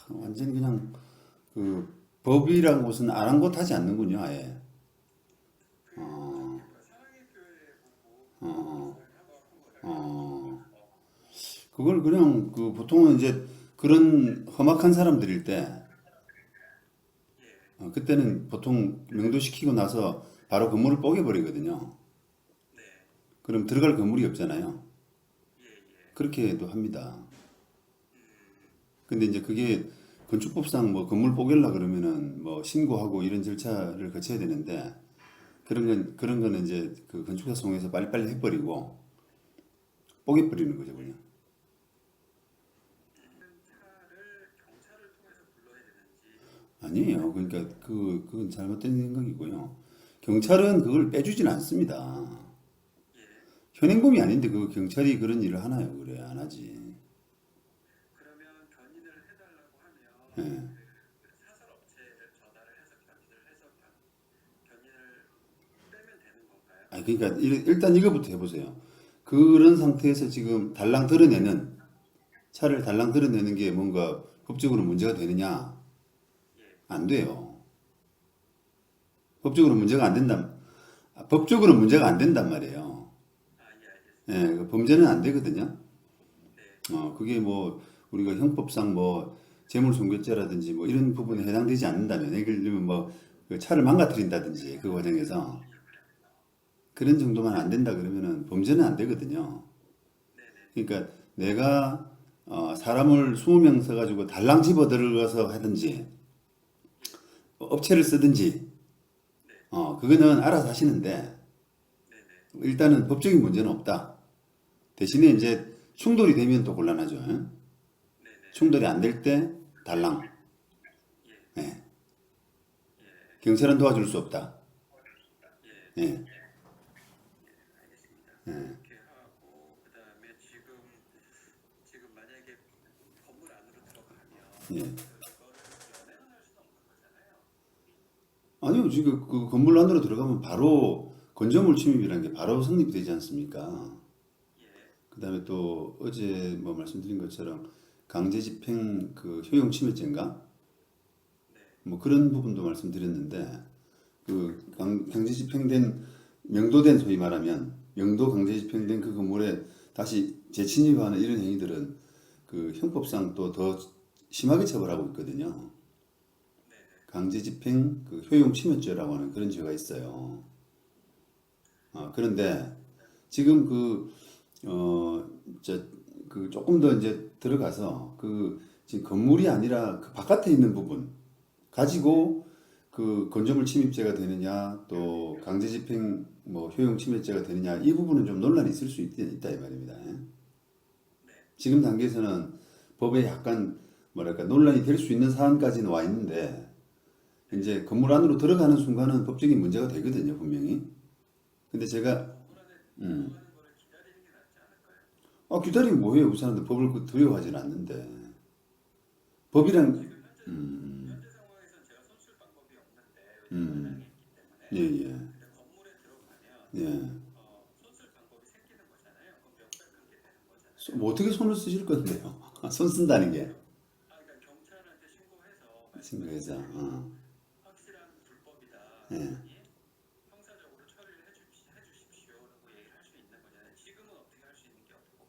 완전히 그냥 그 법이란 것은 아랑곳하지 않는군요, 아예. 어, 어, 어. 그걸 그냥 그 보통은 이제 그런 험악한 사람들일 때 그때는 보통 명도시키고 나서 바로 건물을 뽀개버리거든요. 그럼 들어갈 건물이 없잖아요. 그렇게도 합니다. 근데 이제 그게 건축법상 뭐 건물 뽀갤라 그러면은 뭐 신고하고 이런 절차를 거쳐야 되는데 그런 거는 이제 그 건축사 송에서 빨리빨리 해버리고 뽀개버리는 거죠, 그냥. 아니에요. 그러니까 그건 잘못된 생각이고요. 경찰은 그걸 빼주진 않습니다. 현행범이 아닌데 그 경찰이 그런 일을 하나요? 그래 안 하지. 예. 아 그러니까 일단 이거부터 해보세요. 그런 상태에서 지금 달랑 드러내는 차를 달랑 드러내는 게 뭔가 법적으로 문제가 되느냐? 안 돼요. 법적으로 문제가 안 된다. 법적으로 문제가 안 된단 말이에요. 예, 그 범죄는 안 되거든요. 그게 뭐 우리가 형법상 뭐 재물손괴죄라든지 뭐 이런 부분에 해당되지 않는다면, 예를 들면 뭐그 차를 망가뜨린다든지 그 과정에서 그런 정도만 안 된다 그러면은 범죄는 안 되거든요. 그러니까 내가 사람을 20명 써가지고 달랑 집어 들어가서 하든지 업체를 쓰든지 그거는 알아서 하시는데 일단은 법적인 문제는 없다. 대신에 이제 충돌이 되면 또 곤란하죠. 예? 충돌이 안 될 때 달랑. 예. 경찰은 도와줄 수 없다. 예. 예. 아니요, 지금 그 건물 안으로 들어가면 바로 건조물 침입이라는 게 바로 성립되지 않습니까? 그다음에 또 어제 뭐 말씀드린 것처럼 강제 집행 그 효용 침해죄인가? 뭐 그런 부분도 말씀드렸는데 그 강제 집행된 명도된 소위 말하면 명도 강제 집행된 그 건물에 다시 재침입하는 이런 행위들은 그 형법상 또 더 심하게 처벌하고 있거든요. 강제 집행 그 효용 침해죄라고 하는 그런 죄가 있어요. 그런데 지금 저, 그 조금 더 이제 들어가서 그 지금 건물이 아니라 그 바깥에 있는 부분 가지고 그 건조물 침입죄가 되느냐 또 강제집행 뭐 효용 침해죄가 되느냐 이 부분은 좀 논란이 있을 수 있다 이 말입니다. 지금 단계에서는 법에 약간 뭐랄까 논란이 될 수 있는 사안까지는 와 있는데 이제 건물 안으로 들어가는 순간은 법적인 문제가 되거든요 분명히. 근데 제가 기다리면 뭐해요? 그 사람들 법을 두려워하진 않는데 법이란 예, 예. 예. 뭐 어떻게 손을 쓰실 건데요? 손 쓴다는 게 생각해서 예.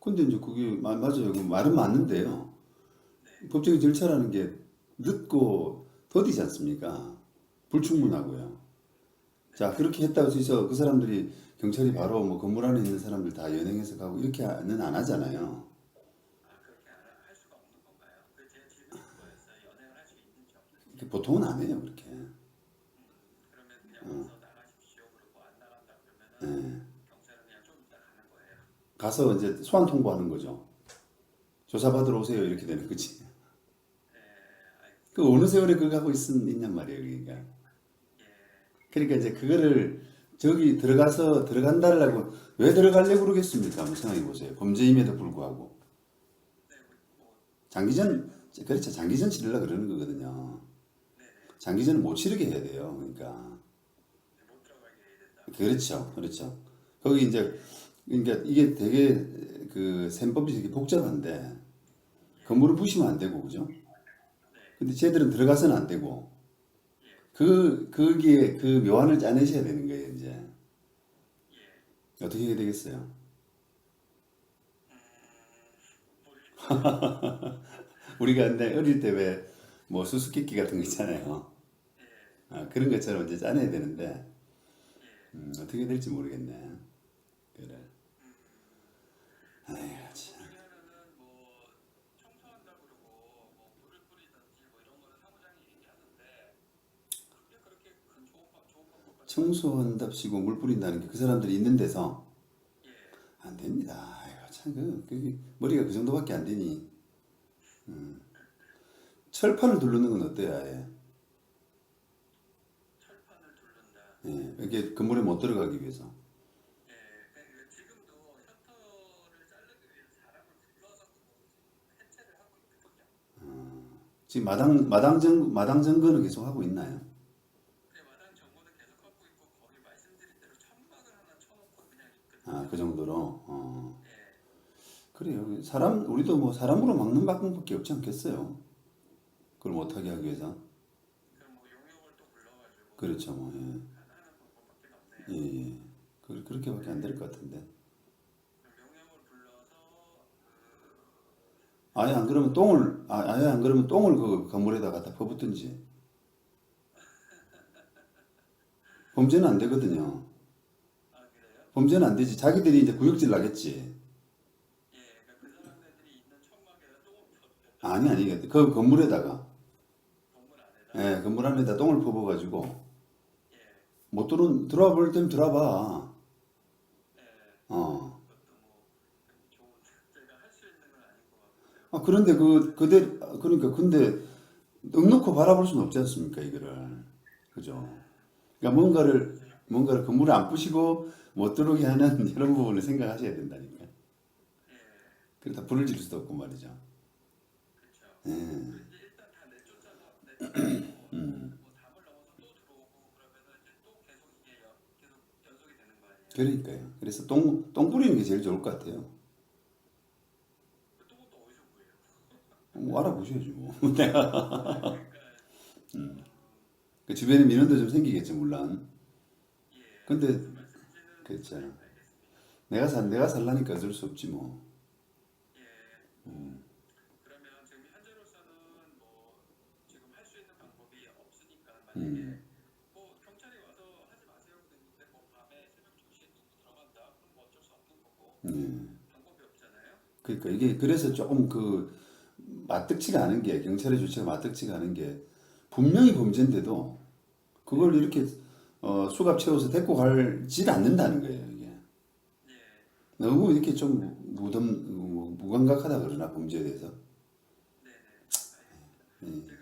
근데 이제 그게 맞아요. 그 말은 맞는데요. 법적인 절차라는 게 늦고 더디지 않습니까? 불충분하고요. 자, 그렇게 했다고 해서 그 사람들이 경찰이 바로 뭐 건물 안에 있는 사람들 다 연행해서 가고 이렇게는 안 하잖아요. 보통은 안 해요, 그렇게. 가서 이제 소환 통보하는 거죠. 조사받으러 오세요, 이렇게 되는 거지. 그 어느 세월에 그거 하고 있냔 말이에요, 그러니까. 그러니까 이제 그거를 저기 들어간다라고 왜 들어가려고 그러겠습니까? 한번 생각해 보세요. 범죄임에도 불구하고. 장기전, 그렇죠. 장기전 치르려고 그러는 거거든요. 장기전은 못 치르게 해야 돼요. 그러니까. 그렇죠. 그렇죠. 거기 이제, 그러니까 이게 되게 그 셈법이 되게 복잡한데, 건물을 부시면 안 되고, 그죠? 근데 쟤들은 들어가서는 안 되고 거기에 그 묘안을 짜내셔야 되는 거예요, 이제. 어떻게 해야 되겠어요? 우리가 근데 어릴 때 왜 뭐 수수께끼 같은 거 있잖아요. 아, 그런 것처럼 이제 짜내야 되는데 어떻게 될지 모르겠네. 그래. 아이고 참. 청소한답시고 물 뿌린다는 게 그 사람들이 있는 데서 안 됩니다. 아이고 참 그게 머리가 그 정도밖에 안 되니. 철판을 두르는 건 어때요, 아예? 예, 이게 건물에 못 들어가기 위해서. 지금 마당 점거는 계속 하고 있나요? 아, 그 정도로. 그래요. 우리도 뭐 사람으로 막는 방법밖에 없지 않겠어요. 그걸 못하게 하기 위해서. 그렇죠, 뭐, 예. 예, 예. 그렇게밖에 안 될 것 같은데. 아예 안 그러면 똥을 그 건물에다 갖다 퍼붓든지. 범죄는 안 되거든요. 범죄는 안 되지. 자기들이 이제 구역질 나겠지. 아니. 그 건물에다가, 예, 건물 안에다 똥을 퍼부어가지고, 들어와 볼 때면 들어와. 어. 아, 그런데 근데 넉넉히 바라볼 수는 없지 않습니까, 이거를. 그죠? 그러니까 뭔가를 건물에 안 부시고 못 들어오게 하는 이런 부분을 생각하셔야 된다니까. 그러다 불을 지를 수도 없고 말이죠. 예. 그러니까요. 그래서 똥 뿌리는 게 제일 좋을 것 같아요. 뭐 알아보셔야지 뭐. 내가 그 주변에 민원도 좀 생기겠죠, 물론. 근데 그렇죠. 내가 살라니까 어쩔 수 없지 뭐. 예. 그러니까 이게 그래서 조금 마뜩지가 않은 게 경찰의 조치가 마뜩지가 않은 게 분명히 범죄인데도 그걸 이렇게 수갑 채워서 데리고 갈질 않는다는 거예요, 이게. 너무 이렇게 좀 무감각하다 그러나 범죄에 대해서. 예.